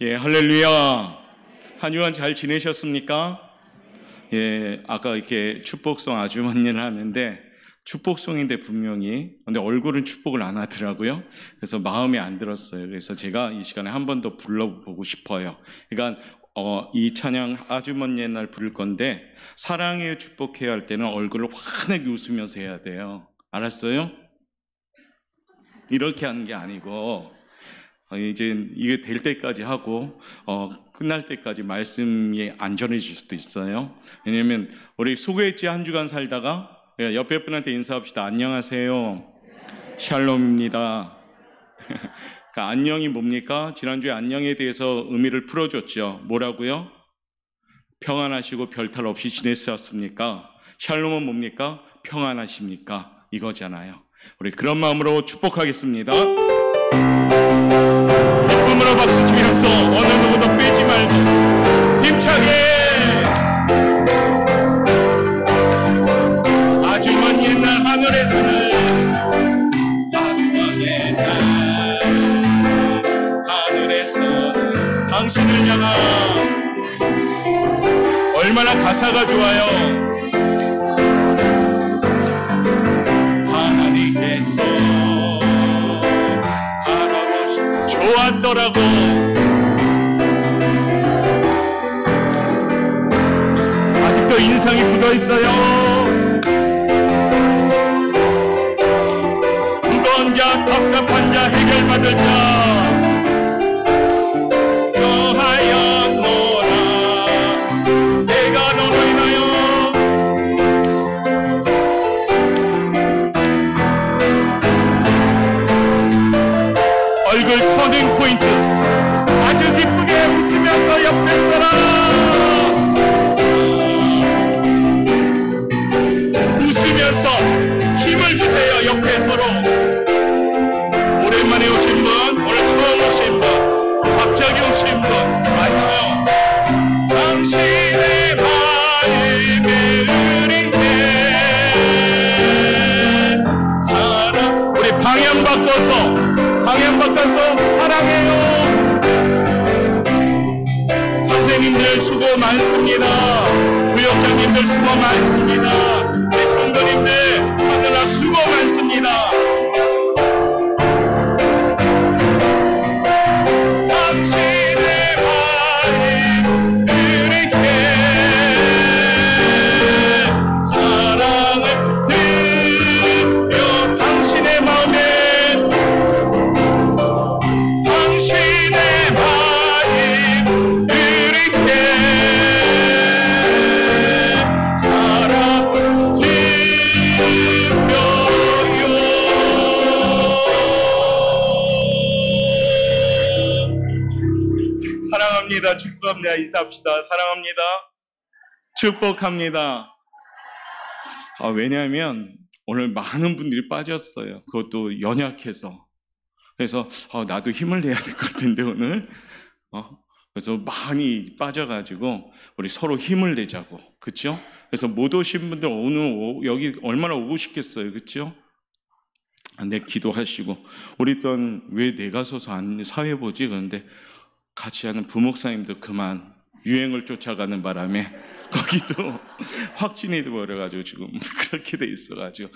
예, 할렐루야. 한 주간 잘 지내셨습니까? 예, 아까 이렇게 축복송 아주머니를 하는데 축복송인데 분명히 근데 얼굴은 축복을 안 하더라고요. 그래서 마음에 안 들었어요. 그래서 제가 이 시간에 한 번 더 불러보고 싶어요. 그러니까 이 찬양 아주머니 옛날 부를 건데 사랑해요 축복해야 할 때는 얼굴을 환하게 웃으면서 해야 돼요. 알았어요? 이렇게 하는 게 아니고 이제 이게 될 때까지 하고 끝날 때까지 말씀이 안 전해질 수도 있어요. 왜냐면 우리 수고했지 한 주간 살다가 옆에 분한테 인사합시다. 안녕하세요. 샬롬입니다. 그러니까 안녕이 뭡니까? 지난주에 안녕에 대해서 의미를 풀어줬죠. 뭐라고요? 평안하시고 별탈 없이 지냈었습니까? 샬롬은 뭡니까? 평안하십니까? 이거잖아요. 우리 그런 마음으로 축복하겠습니다. 기쁨으로 박수 치면서 어느 누구도 빼지 말고 힘차게 아주머니 옛날 하늘에서는 당신을 향한 얼마나 가사가 좋아요. 하나님께서 좋았더라고. 아직도 인상이 굳어있어요. 무거운 자 답답한 자 해결받을 자 여하였노라. 내가 너로 인하여 얼굴 터닝 포인트 아주 기쁘게 웃으면서 옆에 사람 웃으면서 힘을 주세요. 옆에 서로 오랜만에 오신 분, 오늘 처음 오신 분, 갑자기 오신 분 많아요. 당신의 마음을 의리해 사랑. 우리 방향 바꿔서 사랑해요. 선생님들 수고 많습니다. 부역장님들 수고 많습니다. 우리 성도님들 사느라 수고 많습니다. 당신의 마음 의리해 사랑을 드려. 당신의 마음에 사랑합니다. 축복합니다. 인사합시다. 사랑합니다. 축복합니다. 왜냐하면 오늘 많은 분들이 빠졌어요. 그것도 연약해서. 그래서 나도 힘을 내야 될 것 같은데 오늘 그래서 많이 빠져가지고 우리 서로 힘을 내자고. 그렇죠? 그래서 못 오신 분들 오늘 여기 얼마나 오고 싶겠어요. 그렇죠? 네, 기도하시고 우리 또 왜 내가 서서 안 사회 보지? 그런데 같이 하는 부목사님도 그만 유행을 쫓아가는 바람에 거기도 확진이 되어버려가지고 지금 그렇게 돼 있어가지고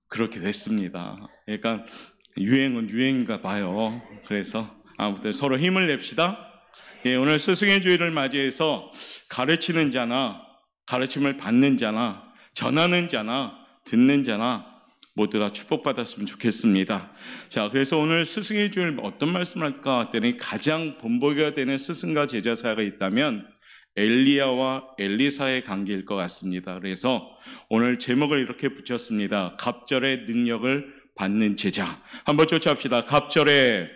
그렇게 됐습니다. 그러니까 유행은 유행인가 봐요. 그래서 아무튼 서로 힘을 냅시다. 예, 오늘 스승의 주일을 맞이해서 가르치는 자나 가르침을 받는 자나 전하는 자나 듣는 자나 모두가 축복받았으면 좋겠습니다. 자, 그래서 오늘 스승의 주일 어떤 말씀을 할까 했더니 가장 본보기가 되는 스승과 제자 사이가 있다면 엘리야와 엘리사의 관계일 것 같습니다. 그래서 오늘 제목을 이렇게 붙였습니다. 갑절의 능력을 받는 제자. 한번 쫓아합시다. 갑절의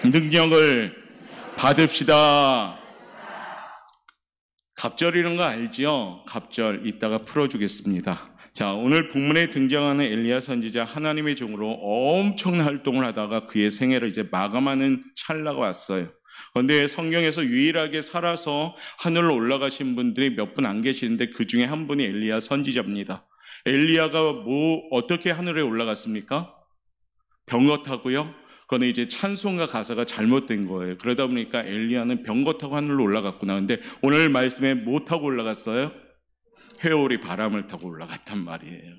능력을 받읍시다. 갑절이라는 거 알죠? 갑절 이따가 풀어주겠습니다. 자, 오늘 본문에 등장하는 엘리야 선지자 하나님의 종으로 엄청난 활동을 하다가 그의 생애를 이제 마감하는 찰나가 왔어요. 그런데 성경에서 유일하게 살아서 하늘로 올라가신 분들이 몇 분 안 계시는데 그 중에 한 분이 엘리야 선지자입니다. 엘리야가 어떻게 하늘에 올라갔습니까? 병거 타고요? 그거는 이제 찬송가 가사가 잘못된 거예요. 그러다 보니까 엘리야는 병거 타고 하늘로 올라갔구나. 근데 오늘 말씀에 뭐 타고 올라갔어요? 회오리 바람을 타고 올라갔단 말이에요.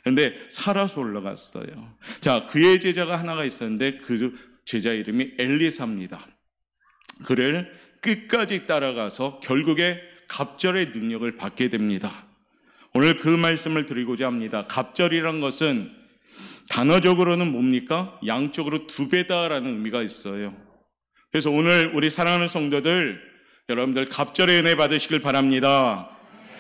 근데 살아서 올라갔어요. 자, 그의 제자가 하나가 있었는데 그 제자 이름이 엘리사입니다. 그를 끝까지 따라가서 결국에 갑절의 능력을 받게 됩니다. 오늘 그 말씀을 드리고자 합니다. 갑절이란 것은 단어적으로는 뭡니까? 양쪽으로 두 배다라는 의미가 있어요. 그래서 오늘 우리 사랑하는 성도들, 여러분들 갑절의 은혜 받으시길 바랍니다.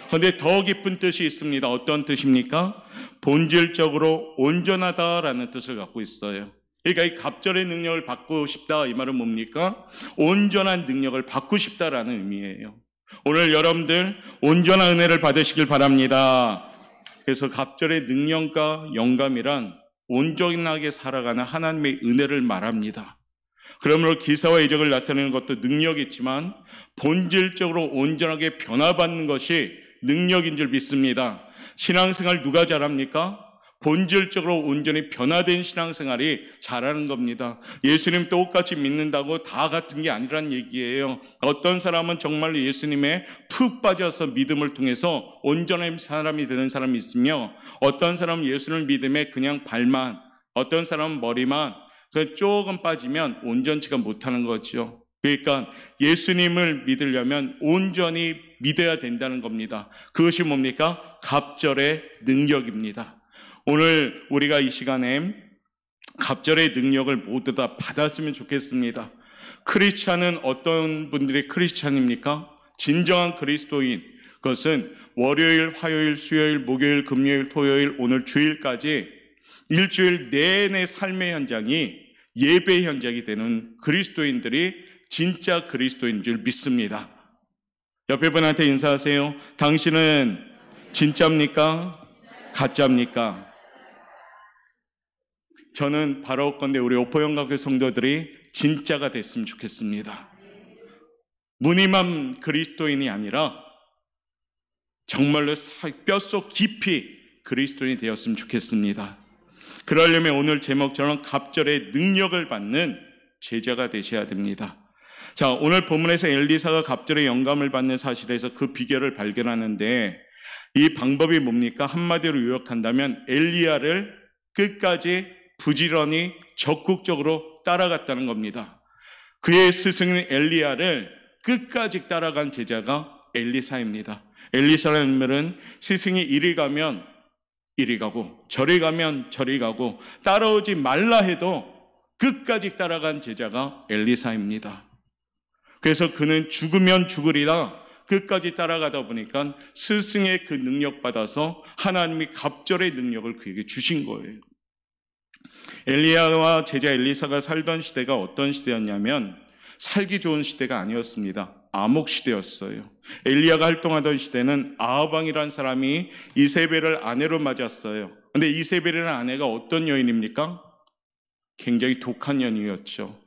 그런데 더 깊은 뜻이 있습니다. 어떤 뜻입니까? 본질적으로 온전하다라는 뜻을 갖고 있어요. 그러니까 이 갑절의 능력을 받고 싶다, 이 말은 뭡니까? 온전한 능력을 받고 싶다라는 의미예요. 오늘 여러분들 온전한 은혜를 받으시길 바랍니다. 그래서 갑절의 능력과 영감이란 온전하게 살아가는 하나님의 은혜를 말합니다. 그러므로 기사와 이적을 나타내는 것도 능력이지만 본질적으로 온전하게 변화받는 것이 능력인 줄 믿습니다. 신앙생활 누가 잘합니까? 본질적으로 온전히 변화된 신앙생활이 잘하는 겁니다. 예수님 똑같이 믿는다고 다 같은 게 아니란 얘기예요. 어떤 사람은 정말로 예수님에 푹 빠져서 믿음을 통해서 온전한 사람이 되는 사람이 있으며, 어떤 사람은 예수를 믿음에 그냥 발만, 어떤 사람은 머리만 조금 빠지면 온전치가 못하는 거죠. 그러니까 예수님을 믿으려면 온전히 믿어야 된다는 겁니다. 그것이 뭡니까? 갑절의 능력입니다. 오늘 우리가 이 시간에 갑절의 능력을 모두 다 받았으면 좋겠습니다. 크리스찬은 어떤 분들이 크리스찬입니까? 진정한 그리스도인, 그것은 월요일, 화요일, 수요일, 목요일, 금요일, 토요일, 오늘 주일까지 일주일 내내 삶의 현장이 예배 현장이 되는 그리스도인들이 진짜 그리스도인 줄 믿습니다. 옆에 분한테 인사하세요. 당신은 진짜입니까? 가짜입니까? 저는 바라옵건대 우리 오포영각교 성도들이 진짜가 됐으면 좋겠습니다. 무늬만 그리스도인이 아니라 정말로 뼛속 깊이 그리스도인이 되었으면 좋겠습니다. 그러려면 오늘 제목처럼 갑절의 능력을 받는 제자가 되셔야 됩니다. 자, 오늘 본문에서 엘리사가 갑절의 영감을 받는 사실에서 그 비결을 발견하는데, 이 방법이 뭡니까? 한마디로 요약한다면 엘리야를 끝까지 부지런히 적극적으로 따라갔다는 겁니다. 그의 스승인 엘리야를 끝까지 따라간 제자가 엘리사입니다. 엘리사라는 인물은 스승이 이리 가면 이리 가고 저리 가면 저리 가고 따라오지 말라 해도 끝까지 따라간 제자가 엘리사입니다. 그래서 그는 죽으면 죽으리라 끝까지 따라가다 보니까 스승의 그 능력 받아서 하나님이 갑절의 능력을 그에게 주신 거예요. 엘리야와 제자 엘리사가 살던 시대가 어떤 시대였냐면 살기 좋은 시대가 아니었습니다. 암흑 시대였어요. 엘리야가 활동하던 시대는 아합왕이라는 사람이 이세벨을 아내로 맞았어요. 근데 이세벨이라는 아내가 어떤 여인입니까? 굉장히 독한 여인이었죠.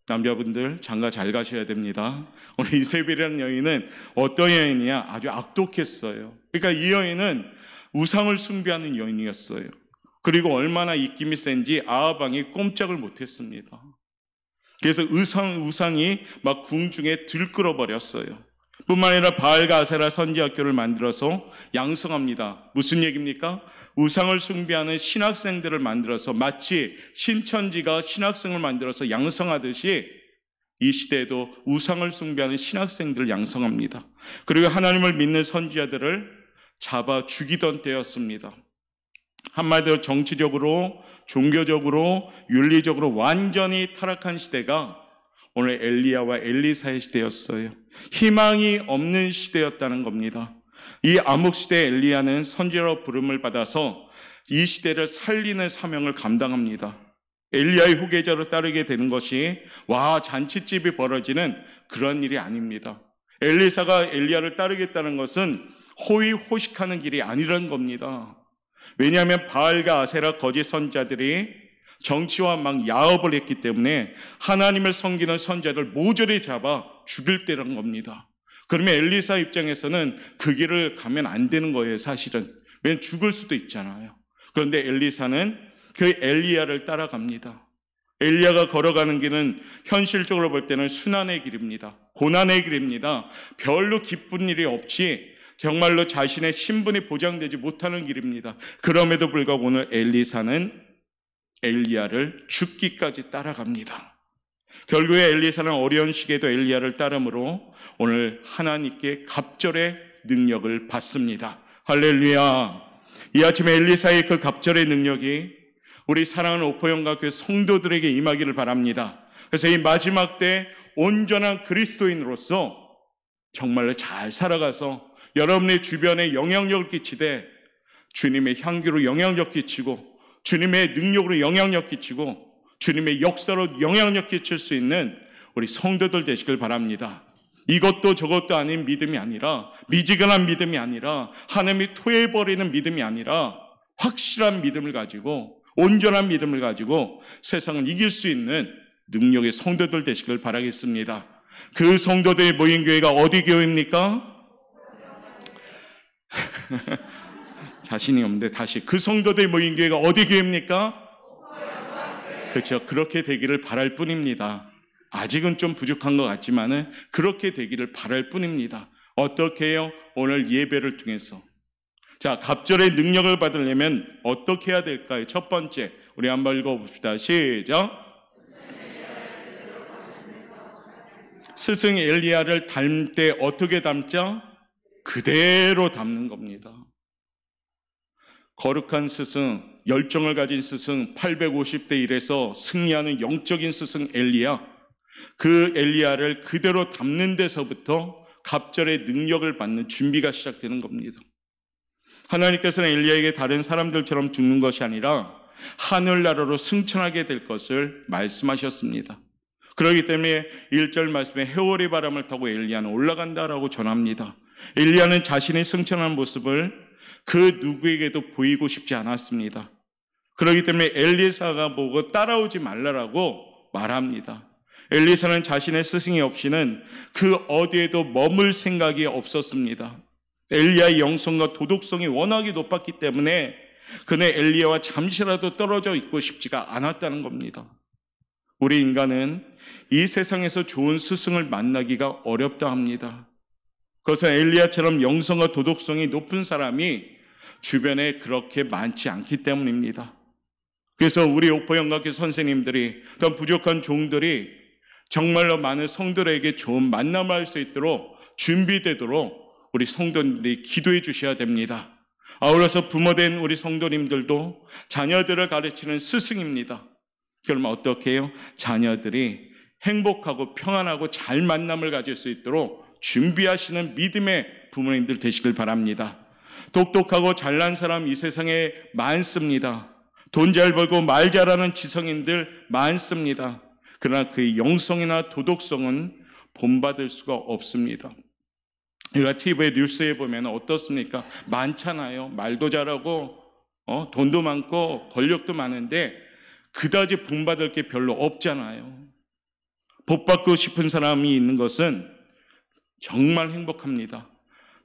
남자분들 장가 잘 가셔야 됩니다. 오늘 이세벨이라는 여인은 어떤 여인이냐? 아주 악독했어요. 그러니까 이 여인은 우상을 숭배하는 여인이었어요. 그리고 얼마나 입김이 센지 아합왕이 꼼짝을 못했습니다. 그래서 우상이 막 궁중에 들끓어버렸어요. 뿐만 아니라 바알과 아세라 선지학교를 만들어서 양성합니다. 무슨 얘기입니까? 우상을 숭배하는 신학생들을 만들어서 마치 신천지가 신학생을 만들어서 양성하듯이 이 시대에도 우상을 숭배하는 신학생들을 양성합니다. 그리고 하나님을 믿는 선지자들을 잡아 죽이던 때였습니다. 한마디로 정치적으로, 종교적으로, 윤리적으로 완전히 타락한 시대가 오늘 엘리야와 엘리사의 시대였어요. 희망이 없는 시대였다는 겁니다. 이 암흑시대 엘리야는 선지자로 부름을 받아서 이 시대를 살리는 사명을 감당합니다. 엘리야의 후계자로 따르게 되는 것이 잔치집이 벌어지는 그런 일이 아닙니다. 엘리사가 엘리야를 따르겠다는 것은 호의호식하는 길이 아니라는 겁니다. 왜냐하면 바알과 아세라 거짓 선지자들이 정치와 막 야업을 했기 때문에 하나님을 섬기는 선지자들 모조리 잡아 죽일 때라는 겁니다. 그러면 엘리사 입장에서는 그 길을 가면 안 되는 거예요, 사실은. 왜냐하면 죽을 수도 있잖아요. 그런데 엘리사는 그 엘리야를 따라갑니다. 엘리야가 걸어가는 길은 현실적으로 볼 때는 순환의 길입니다. 고난의 길입니다. 별로 기쁜 일이 없이 정말로 자신의 신분이 보장되지 못하는 길입니다. 그럼에도 불구하고 오늘 엘리사는 엘리야를 죽기까지 따라갑니다. 결국에 엘리사는 어려운 시기에도 엘리야를 따르므로 오늘 하나님께 갑절의 능력을 받습니다. 할렐루야. 이 아침에 엘리사의 그 갑절의 능력이 우리 사랑하는 오포영과교회 성도들에게 임하기를 바랍니다. 그래서 이 마지막 때 온전한 그리스도인으로서 정말로 잘 살아가서 여러분의 주변에 영향력을 끼치되 주님의 향기로 영향력 끼치고 주님의 능력으로 영향력 끼치고 주님의 역사로 영향력 끼칠 수 있는 우리 성도들 되시길 바랍니다. 이것도 저것도 아닌 믿음이 아니라, 미지근한 믿음이 아니라, 하나님이 토해버리는 믿음이 아니라 확실한 믿음을 가지고, 온전한 믿음을 가지고 세상을 이길 수 있는 능력의 성도들 되시길 바라겠습니다. 그 성도들이 모인 교회가 어디 교회입니까? 자신이 없는데 다시, 그 성도들이 모인 교회가 어디 교회입니까? 그렇죠. 그렇게 되기를 바랄 뿐입니다. 아직은 좀 부족한 것 같지만은 그렇게 되기를 바랄 뿐입니다. 어떻게 해요? 오늘 예배를 통해서. 자, 갑절의 능력을 받으려면 어떻게 해야 될까요? 첫 번째, 우리 한번 읽어봅시다. 시작. 스승 엘리야를 닮을 때 어떻게 닮자? 그대로 닮는 겁니다. 거룩한 스승, 열정을 가진 스승, 850대 1에서 승리하는 영적인 스승 엘리야, 그 엘리야를 그대로 닮는 데서부터 갑절의 능력을 받는 준비가 시작되는 겁니다. 하나님께서는 엘리야에게 다른 사람들처럼 죽는 것이 아니라 하늘나라로 승천하게 될 것을 말씀하셨습니다. 그렇기 때문에 1절 말씀에 해오리 바람을 타고 엘리야는 올라간다라고 전합니다. 엘리야는 자신이 승천한 모습을 그 누구에게도 보이고 싶지 않았습니다. 그렇기 때문에 엘리사가 보고 따라오지 말라라고 말합니다. 엘리사는 자신의 스승이 없이는 그 어디에도 머물 생각이 없었습니다. 엘리야의 영성과 도덕성이 워낙에 높았기 때문에 그는 엘리야와 잠시라도 떨어져 있고 싶지가 않았다는 겁니다. 우리 인간은 이 세상에서 좋은 스승을 만나기가 어렵다 합니다. 그것은 엘리야처럼 영성과 도덕성이 높은 사람이 주변에 그렇게 많지 않기 때문입니다. 그래서 우리 오포영각교 선생님들이, 또 부족한 종들이 정말로 많은 성도들에게 좋은 만남을 할 수 있도록 준비되도록 우리 성도님들이 기도해 주셔야 됩니다. 아울러서 부모된 우리 성도님들도 자녀들을 가르치는 스승입니다. 그러면 어떻게 해요? 자녀들이 행복하고 평안하고 잘 만남을 가질 수 있도록 준비하시는 믿음의 부모님들 되시길 바랍니다. 똑똑하고 잘난 사람 이 세상에 많습니다. 돈 잘 벌고 말 잘하는 지성인들 많습니다. 그러나 그의 영성이나 도덕성은 본받을 수가 없습니다. 우리가 TV에 뉴스에 보면 어떻습니까? 많잖아요. 말도 잘하고 돈도 많고 권력도 많은데 그다지 본받을 게 별로 없잖아요. 복받고 싶은 사람이 있는 것은 정말 행복합니다.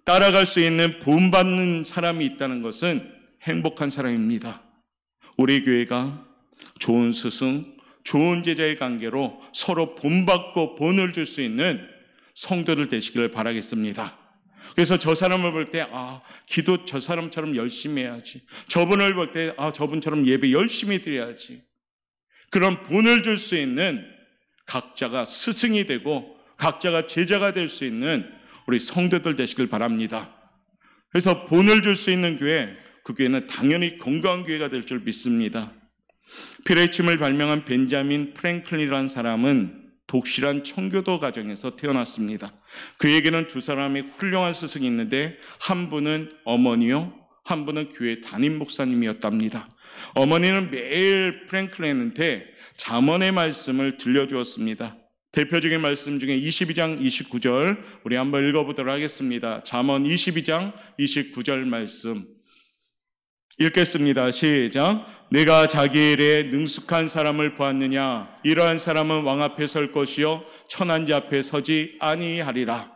따라갈 수 있는 본받는 사람이 있다는 것은 행복한 사람입니다. 우리 교회가 좋은 스승, 좋은 제자의 관계로 서로 본받고 본을 줄 수 있는 성도들 되시기를 바라겠습니다. 그래서 저 사람을 볼 때 기도 저 사람처럼 열심히 해야지, 저분을 볼 때 저분처럼 예배 열심히 드려야지, 그런 본을 줄 수 있는 각자가 스승이 되고 각자가 제자가 될 수 있는 우리 성도들 되시길 바랍니다. 그래서 본을 줄 수 있는 교회, 그 교회는 당연히 건강한 교회가 될 줄 믿습니다. 피레침을 발명한 벤자민 프랭클린이라는 사람은 독실한 청교도 가정에서 태어났습니다. 그에게는 두 사람의 훌륭한 스승이 있는데 한 분은 어머니요, 한 분은 교회 담임 목사님이었답니다. 어머니는 매일 프랭클린한테 잠언의 말씀을 들려주었습니다. 대표적인 말씀 중에 22장 29절 우리 한번 읽어보도록 하겠습니다. 잠언 22장 29절 말씀 읽겠습니다. 시작. 내가 자기 일에 능숙한 사람을 보았느냐? 이러한 사람은 왕 앞에 설 것이요 천한 자 앞에 서지 아니하리라.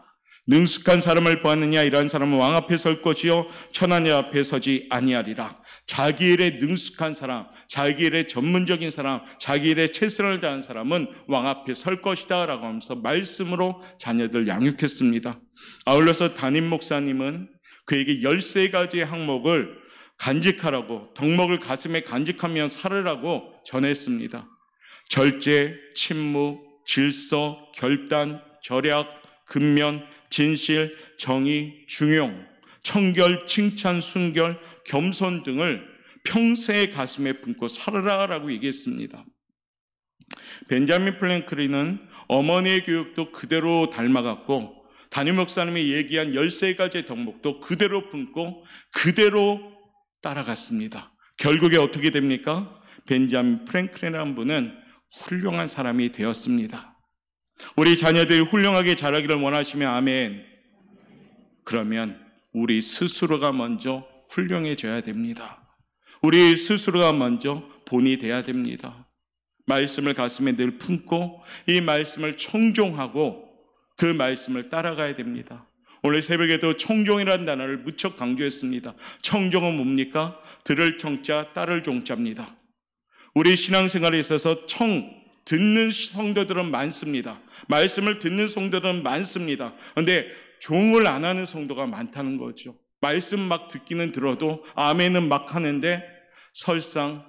능숙한 사람을 보았느냐? 이러한 사람은 왕 앞에 설 것이요 천한 자 앞에 서지 아니하리라. 자기 일에 능숙한 사람, 자기 일에 전문적인 사람, 자기 일에 최선을 다한 사람은 왕 앞에 설 것이다 라고 하면서 말씀으로 자녀들 양육했습니다. 아울러서 담임 목사님은 그에게 13가지의 항목을 간직하라고, 덕목을 가슴에 간직하며 살으라고 전했습니다. 절제, 침묵, 질서, 결단, 절약, 근면, 진실, 정의, 중용, 청결, 칭찬, 순결, 겸손 등을 평생의 가슴에 품고 살아라라고 얘기했습니다. 벤자민 프랭클린은 어머니의 교육도 그대로 닮아갔고 담임 목사님이 얘기한 13가지의 덕목도 그대로 품고 그대로 따라갔습니다. 결국에 어떻게 됩니까? 벤자민 프랭클린이라는 분은 훌륭한 사람이 되었습니다. 우리 자녀들이 훌륭하게 자라기를 원하시면 아멘. 그러면 우리 스스로가 먼저 훌륭해져야 됩니다. 우리 스스로가 먼저 본이 돼야 됩니다. 말씀을 가슴에 늘 품고 이 말씀을 청종하고 그 말씀을 따라가야 됩니다. 오늘 새벽에도 청종이라는 단어를 무척 강조했습니다. 청종은 뭡니까? 들을 청자, 따를 종자입니다. 우리 신앙생활에 있어서 듣는 성도들은 많습니다. 말씀을 듣는 성도들은 많습니다. 그런데 종을 안 하는 성도가 많다는 거죠. 말씀 막 듣기는 들어도 아멘은 막 하는데 설상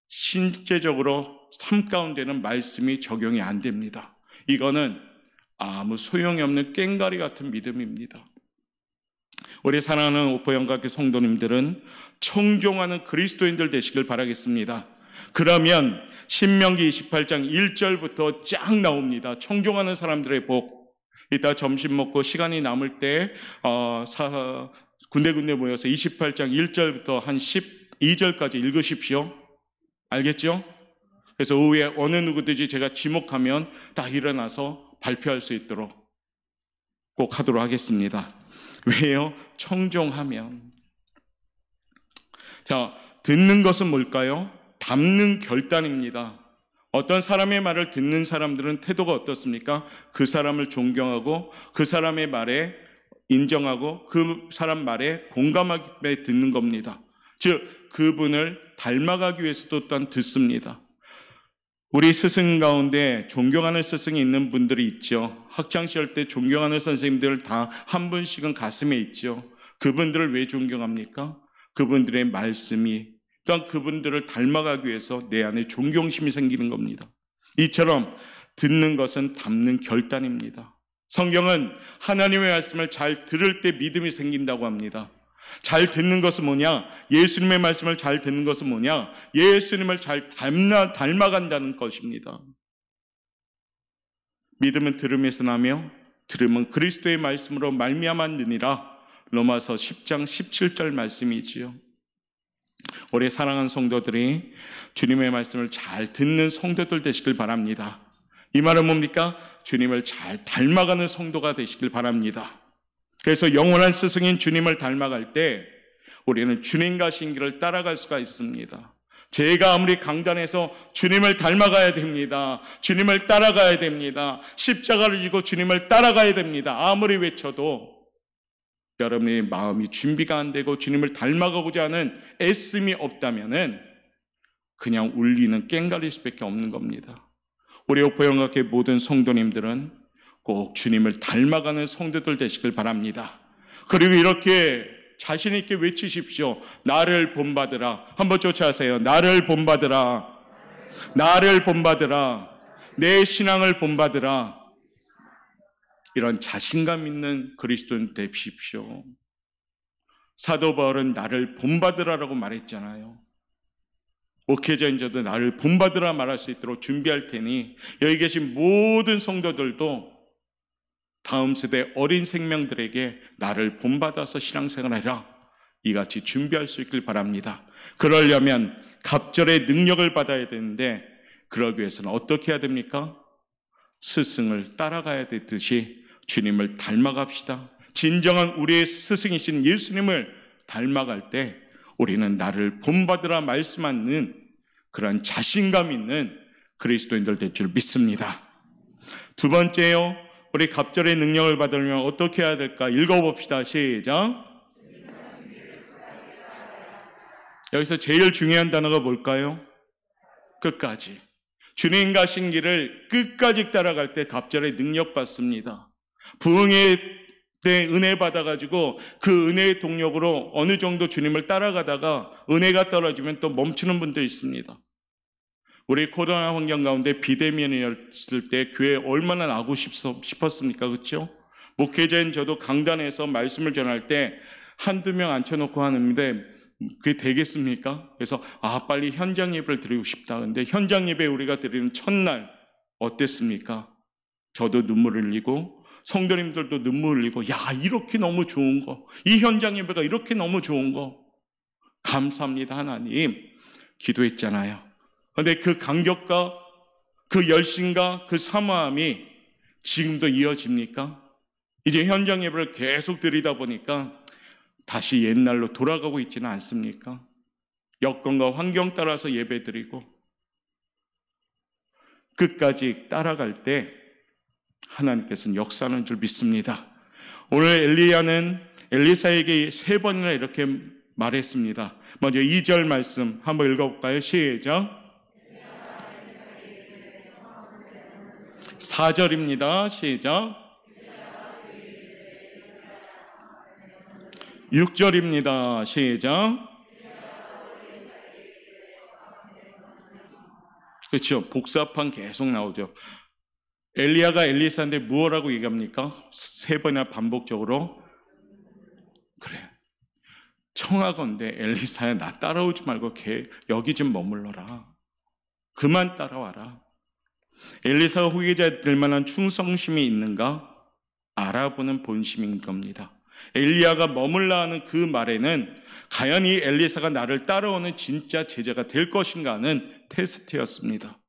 실제적으로 삶 가운데는 말씀이 적용이 안 됩니다. 이거는 아무 소용이 없는 꽹가리 같은 믿음입니다. 우리 사랑하는 오포영각교 성도님들은 청종하는 그리스도인들 되시길 바라겠습니다. 그러면 신명기 28장 1절부터 쫙 나옵니다. 청종하는 사람들의 복. 이따 점심 먹고 시간이 남을 때 군데군데 모여서 28장 1절부터 한 12절까지 읽으십시오. 알겠죠? 그래서 오후에 어느 누구든지 제가 지목하면 딱 일어나서 발표할 수 있도록 꼭 하도록 하겠습니다. 왜요? 청종하면. 자, 듣는 것은 뭘까요? 담는 결단입니다. 어떤 사람의 말을 듣는 사람들은 태도가 어떻습니까? 그 사람을 존경하고 그 사람의 말에 인정하고 그 사람 말에 공감하게 듣는 겁니다. 즉 그분을 닮아가기 위해서도 또한 듣습니다. 우리 스승 가운데 존경하는 스승이 있는 분들이 있죠. 학창시절 때 존경하는 선생님들 다 한 분씩은 가슴에 있죠. 그분들을 왜 존경합니까? 그분들의 말씀이 또한 그분들을 닮아가기 위해서 내 안에 존경심이 생기는 겁니다. 이처럼 듣는 것은 담는 결단입니다. 성경은 하나님의 말씀을 잘 들을 때 믿음이 생긴다고 합니다. 잘 듣는 것은 뭐냐? 예수님의 말씀을 잘 듣는 것은 뭐냐? 예수님을 잘 닮아간다는 것입니다. 믿음은 들음에서 나며 들음은 그리스도의 말씀으로 말미암았느니라. 로마서 10장 17절 말씀이지요. 우리 사랑하는 성도들이 주님의 말씀을 잘 듣는 성도들 되시길 바랍니다. 이 말은 뭡니까? 주님을 잘 닮아가는 성도가 되시길 바랍니다. 그래서 영원한 스승인 주님을 닮아갈 때 우리는 주님 가신 길을 따라갈 수가 있습니다. 제가 아무리 강단해서 주님을 닮아가야 됩니다. 주님을 따라가야 됩니다. 십자가를 지고 주님을 따라가야 됩니다. 아무리 외쳐도 여러분의 마음이 준비가 안 되고 주님을 닮아가고자 하는 애씀이 없다면은 그냥 울리는 꽹가리 수밖에 없는 겁니다. 우리 오포영각의 모든 성도님들은 꼭 주님을 닮아가는 성도들 되시길 바랍니다. 그리고 이렇게 자신 있게 외치십시오. 나를 본받으라. 한번 쫓아하세요. 나를 본받으라. 나를 본받으라. 내 신앙을 본받으라. 이런 자신감 있는 그리스도인 되십시오. 사도 바울은 나를 본받으라라고 말했잖아요. 목회자인 저도 나를 본받으라 말할 수 있도록 준비할 테니 여기 계신 모든 성도들도 다음 세대 어린 생명들에게 나를 본받아서 신앙생활하라 이같이 준비할 수 있길 바랍니다. 그러려면 갑절의 능력을 받아야 되는데 그러기 위해서는 어떻게 해야 됩니까? 스승을 따라가야 되듯이 주님을 닮아갑시다. 진정한 우리의 스승이신 예수님을 닮아갈 때 우리는 나를 본받으라 말씀하는 그런 자신감 있는 그리스도인들 될 줄 믿습니다. 두 번째요, 우리 갑절의 능력을 받으려면 어떻게 해야 될까? 읽어봅시다. 시작. 여기서 제일 중요한 단어가 뭘까요? 끝까지. 주님 가신 길을 끝까지 따라갈 때 갑절의 능력 받습니다. 부흥의 때 은혜 받아가지고 그 은혜의 동력으로 어느 정도 주님을 따라가다가 은혜가 떨어지면 또 멈추는 분도 있습니다. 우리 코로나 환경 가운데 비대면이었을 때 교회 얼마나 나고 싶었습니까? 그렇죠? 목회자인 저도 강단에서 말씀을 전할 때 한두 명 앉혀놓고 하는데 그게 되겠습니까? 그래서 빨리 현장 예배를 드리고 싶다. 근데 현장 예배 우리가 드리는 첫날 어땠습니까? 저도 눈물을 흘리고 성도님들도 눈물을 흘리고 이렇게 너무 좋은 거, 이 현장 예배가 이렇게 너무 좋은 거 감사합니다 하나님 기도했잖아요. 그런데 그 간격과 그 열심과 그 사모함이 지금도 이어집니까? 이제 현장 예배를 계속 드리다 보니까 다시 옛날로 돌아가고 있지는 않습니까? 여건과 환경 따라서 예배드리고 끝까지 따라갈 때 하나님께서는 역사하는 줄 믿습니다. 오늘 엘리야는 엘리사에게 3번이나 이렇게 말했습니다. 먼저 2절 말씀 한번 읽어볼까요? 시작. 4절입니다. 시작. 6절입니다. 시작. 그렇죠. 복사판 계속 나오죠. 엘리야가 엘리사한테 무엇라고 얘기합니까? 3번이나 반복적으로. 그래. 청하건대 엘리사야 나 따라오지 말고 여기 좀 머물러라. 그만 따라와라. 엘리사가 후계자들 만한 충성심이 있는가? 알아보는 본심인 겁니다. 엘리야가 머물라 하는 그 말에는 과연 이 엘리사가 나를 따라오는 진짜 제자가 될 것인가 하는 테스트였습니다.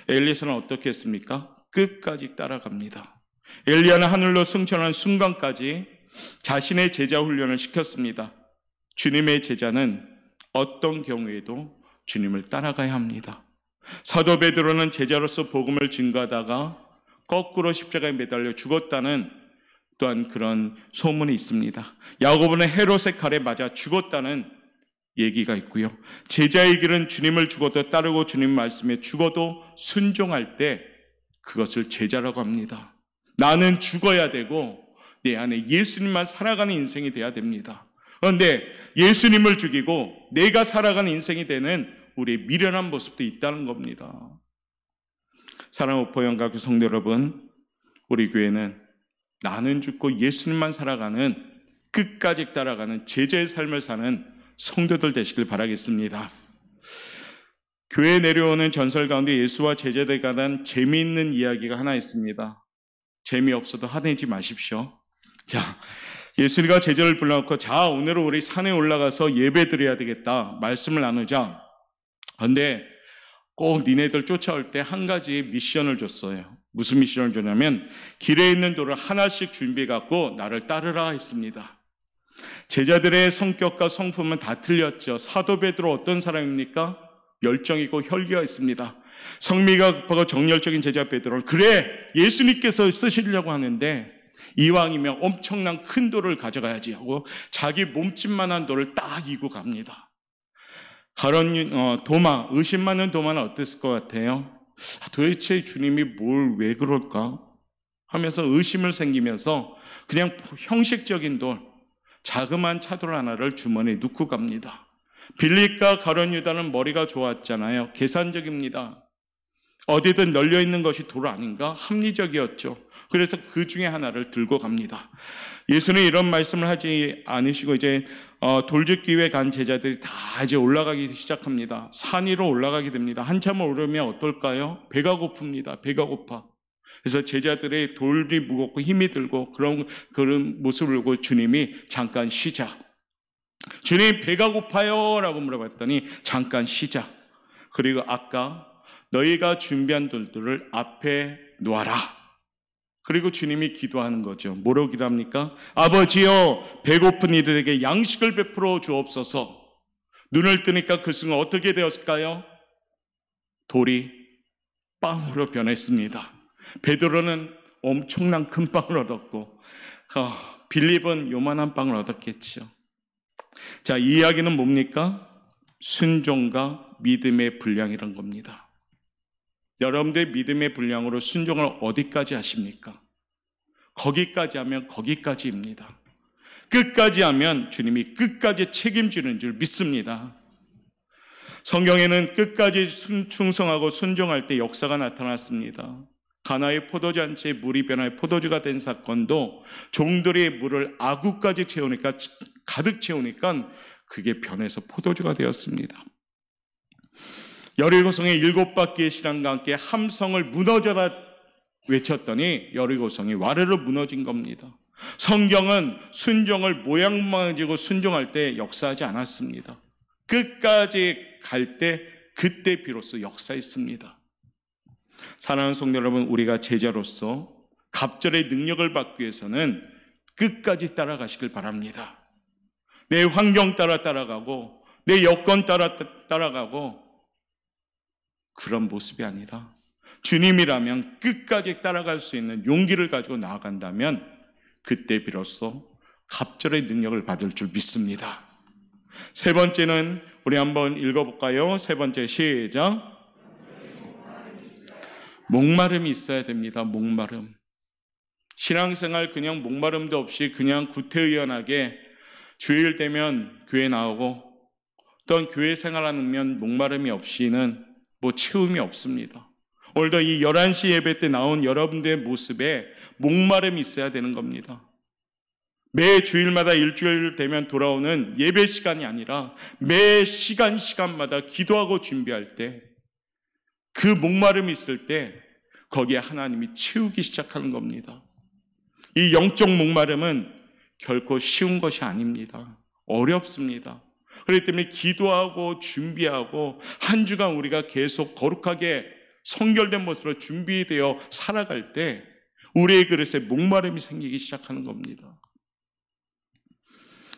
엘리사는 어떻게 했습니까? 끝까지 따라갑니다. 엘리야는 하늘로 승천한 순간까지 자신의 제자 훈련을 시켰습니다. 주님의 제자는 어떤 경우에도 주님을 따라가야 합니다. 사도 베드로는 제자로서 복음을 증거하다가 거꾸로 십자가에 매달려 죽었다는 또한 그런 소문이 있습니다. 야고보는 헤롯의 칼에 맞아 죽었다는 얘기가 있고요. 제자의 길은 주님을 죽어도 따르고 주님 말씀에 죽어도 순종할 때 그것을 제자라고 합니다. 나는 죽어야 되고 내 안에 예수님만 살아가는 인생이 돼야 됩니다. 그런데 예수님을 죽이고 내가 살아가는 인생이 되는 우리의 미련한 모습도 있다는 겁니다. 사랑하는 보현가교 성도 여러분, 우리 교회는 나는 죽고 예수님만 살아가는 끝까지 따라가는 제자의 삶을 사는 성도들 되시길 바라겠습니다. 교회에 내려오는 전설 가운데 예수와 제자들에 관한 재미있는 이야기가 하나 있습니다. 재미없어도 화내지 마십시오. 자, 예수가 제자를 불러놓고 자, 오늘은 우리 산에 올라가서 예배 드려야 되겠다. 말씀을 나누자. 그런데 꼭 니네들 쫓아올 때 한 가지 미션을 줬어요. 무슨 미션을 줬냐면 길에 있는 돌을 하나씩 준비해갖고 나를 따르라 했습니다. 제자들의 성격과 성품은 다 틀렸죠. 사도 베드로 어떤 사람입니까? 열정이고 혈기가 있습니다. 성미가 급하고 정열적인 제자 베드로는 그래 예수님께서 쓰시려고 하는데 이왕이면 엄청난 큰 돌을 가져가야지 하고 자기 몸집만한 돌을 딱 이고 갑니다. 도마, 의심 많은 도마는 어땠을 것 같아요? 도대체 주님이 왜 그럴까? 하면서 의심을 생기면서 그냥 형식적인 돌, 자그마한 차돌 하나를 주머니에 넣고 갑니다. 빌립과 가룟 유다는 머리가 좋았잖아요. 계산적입니다. 어디든 널려있는 것이 돌 아닌가? 합리적이었죠. 그래서 그 중에 하나를 들고 갑니다. 예수는 이런 말씀을 하지 않으시고 이제 돌짓기에 간 제자들이 다 이제 올라가기 시작합니다. 산 위로 올라가게 됩니다. 한참을 오르면 어떨까요? 배가 고픕니다. 배가 고파. 그래서 제자들의 돌이 무겁고 힘이 들고 그런 모습을 보고 주님이 잠깐 쉬자. 주님 배가 고파요 라고 물어봤더니 잠깐 쉬자. 그리고 아까 너희가 준비한 돌들을 앞에 놓아라. 그리고 주님이 기도하는 거죠. 뭐라고 기도합니까? 아버지여 배고픈 이들에게 양식을 베풀어 주옵소서. 눈을 뜨니까 그 순간 어떻게 되었을까요? 돌이 빵으로 변했습니다. 베드로는 엄청난 큰 빵을 얻었고 빌립은 요만한 빵을 얻었겠죠. 자, 이 이야기는 뭡니까? 순종과 믿음의 분량이란 겁니다. 여러분들의 믿음의 분량으로 순종을 어디까지 하십니까? 거기까지 하면 거기까지입니다. 끝까지 하면 주님이 끝까지 책임지는 줄 믿습니다. 성경에는 끝까지 충성하고 순종할 때 역사가 나타났습니다. 가나의 포도잔치에 물이 변하여 포도주가 된 사건도 종들의 물을 아구까지 채우니까 가득 채우니까 그게 변해서 포도주가 되었습니다. 17성의 7바퀴의 신랑과 함께 함성을 무너져라 외쳤더니 17성이 와르르 무너진 겁니다. 성경은 순종을 모양만지고 순종할 때 역사하지 않았습니다. 끝까지 갈 때 그때 비로소 역사했습니다. 사랑하는 성도 여러분, 우리가 제자로서 갑절의 능력을 받기 위해서는 끝까지 따라가시길 바랍니다. 내 환경 따라 따라가고 내 여건 따라 따라가고 그런 모습이 아니라 주님이라면 끝까지 따라갈 수 있는 용기를 가지고 나아간다면 그때 비로소 갑절의 능력을 받을 줄 믿습니다. 세 번째는 우리 한번 읽어볼까요? 세 번째 시작. 목마름이 있어야 됩니다. 목마름. 신앙생활 그냥 목마름도 없이 그냥 구태의연하게 주일 되면 교회 나오고 어떤 교회 생활하면 목마름이 없이는 채움이 없습니다. 오늘도 이 11시 예배 때 나온 여러분들의 모습에 목마름이 있어야 되는 겁니다. 매 주일마다 일주일 되면 돌아오는 예배 시간이 아니라 매 시간마다 기도하고 준비할 때 그 목마름이 있을 때 거기에 하나님이 채우기 시작하는 겁니다. 이 영적 목마름은 결코 쉬운 것이 아닙니다. 어렵습니다. 그렇기 때문에 기도하고 준비하고 한 주간 우리가 계속 거룩하게 성결된 모습으로 준비되어 살아갈 때 우리의 그릇에 목마름이 생기기 시작하는 겁니다.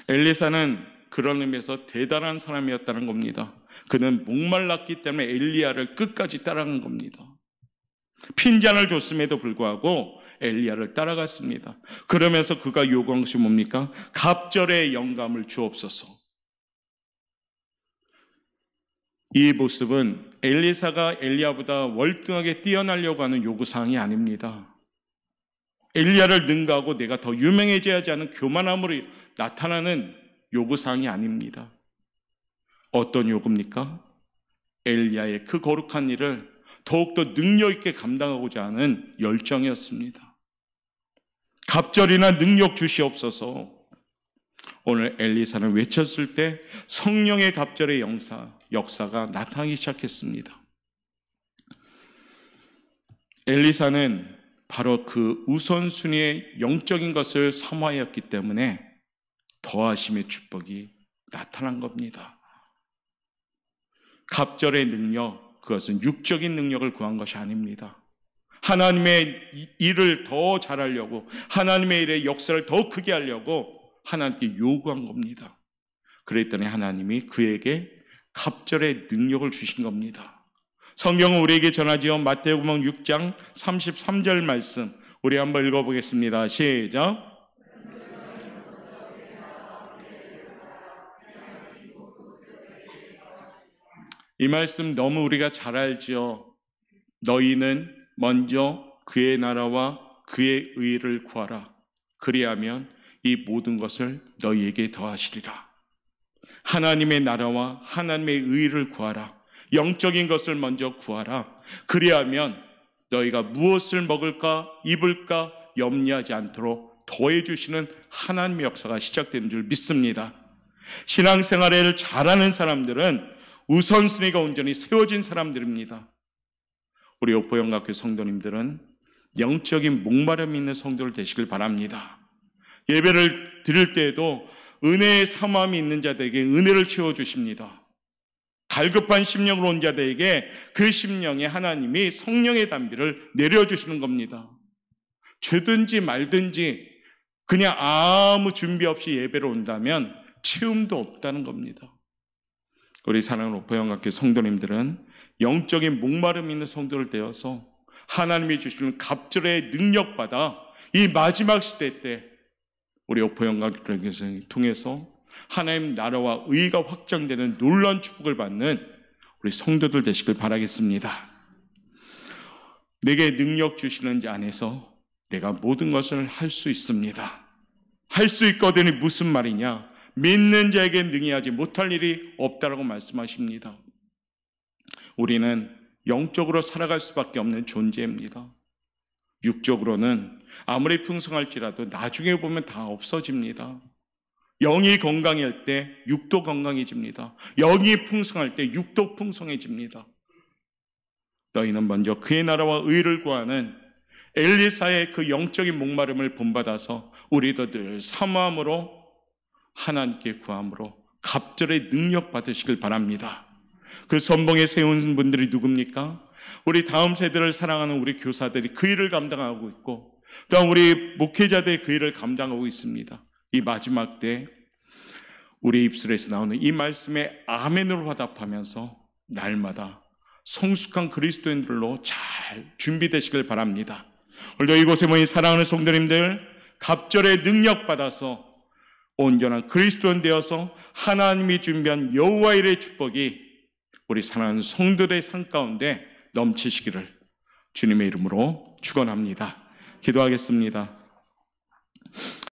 엘리사는 그런 의미에서 대단한 사람이었다는 겁니다. 그는 목말랐기 때문에 엘리야를 끝까지 따라간 겁니다. 핀잔을 줬음에도 불구하고 엘리야를 따라갔습니다. 그러면서 그가 요구한 것이 뭡니까? 갑절의 영감을 주옵소서. 이 모습은 엘리사가 엘리야보다 월등하게 뛰어나려고 하는 요구사항이 아닙니다. 엘리야를 능가하고 내가 더 유명해져야지 하는 교만함으로 나타나는 요구사항이 아닙니다. 어떤 요구입니까? 엘리야의 그 거룩한 일을 더욱더 능력 있게 감당하고자 하는 열정이었습니다. 갑절이나 능력 주시옵소서. 오늘 엘리사는 외쳤을 때 성령의 갑절의 역사가 나타나기 시작했습니다. 엘리사는 바로 그 우선순위의 영적인 것을 사모하였기 때문에 더하심의 축복이 나타난 겁니다. 갑절의 능력, 그것은 육적인 능력을 구한 것이 아닙니다. 하나님의 일을 더 잘하려고, 하나님의 일의 역사를 더 크게 하려고 하나님께 요구한 겁니다. 그랬더니 하나님이 그에게 갑절의 능력을 주신 겁니다. 성경은 우리에게 전하지요. 마태복음 6장 33절 말씀 우리 한번 읽어보겠습니다. 시작. 이 말씀 너무 우리가 잘 알죠. 너희는 먼저 그의 나라와 그의 의를 구하라. 그리하면 이 모든 것을 너희에게 더하시리라. 하나님의 나라와 하나님의 의를 구하라. 영적인 것을 먼저 구하라. 그리하면 너희가 무엇을 먹을까 입을까 염려하지 않도록 더해주시는 하나님의 역사가 시작되는 줄 믿습니다. 신앙생활을 잘하는 사람들은 우선순위가 온전히 세워진 사람들입니다. 우리 옥보영학교 성도님들은 영적인 목마름이 있는 성도를 되시길 바랍니다. 예배를 드릴 때에도 은혜의 사모함이 있는 자들에게 은혜를 채워주십니다. 갈급한 심령으로 온 자들에게 그 심령에 하나님이 성령의 단비를 내려주시는 겁니다. 주든지 말든지 그냥 아무 준비 없이 예배를 온다면 채움도 없다는 겁니다. 우리 사랑하는 옥보영학교 성도님들은 영적인 목마름 있는 성도를 되어서 하나님이 주시는 갑절의 능력받아 이 마지막 시대 때 우리 오포영광교회를 통해서 하나님 나라와 의가 확장되는 놀라운 축복을 받는 우리 성도들 되시길 바라겠습니다. 내게 능력 주시는 자 안에서 내가 모든 것을 할 수 있습니다. 할 수 있거든이 무슨 말이냐? 믿는 자에게 능히 하지 못할 일이 없다라고 말씀하십니다. 우리는 영적으로 살아갈 수밖에 없는 존재입니다. 육적으로는 아무리 풍성할지라도 나중에 보면 다 없어집니다. 영이 건강할 때 육도 건강해집니다. 영이 풍성할 때 육도 풍성해집니다. 너희는 먼저 그의 나라와 의를 구하는 엘리사의 그 영적인 목마름을 본받아서 우리도 늘 사모함으로 하나님께 구함으로 갑절의 능력 받으시길 바랍니다. 그 선봉에 세운 분들이 누굽니까? 우리 다음 세대를 사랑하는 우리 교사들이 그 일을 감당하고 있고, 또한 우리 목회자들이 그 일을 감당하고 있습니다. 이 마지막 때 우리 입술에서 나오는 이 말씀에 아멘으로 화답하면서 날마다 성숙한 그리스도인들로 잘 준비되시길 바랍니다. 오늘도 이곳에 모인 사랑하는 성도님들, 갑절의 능력 받아서 온전한 그리스도인 되어서 하나님이 준비한 여호와 일의 축복이 우리 사랑하는 성도들의 삶 가운데 넘치시기를 주님의 이름으로 축원합니다. 기도하겠습니다.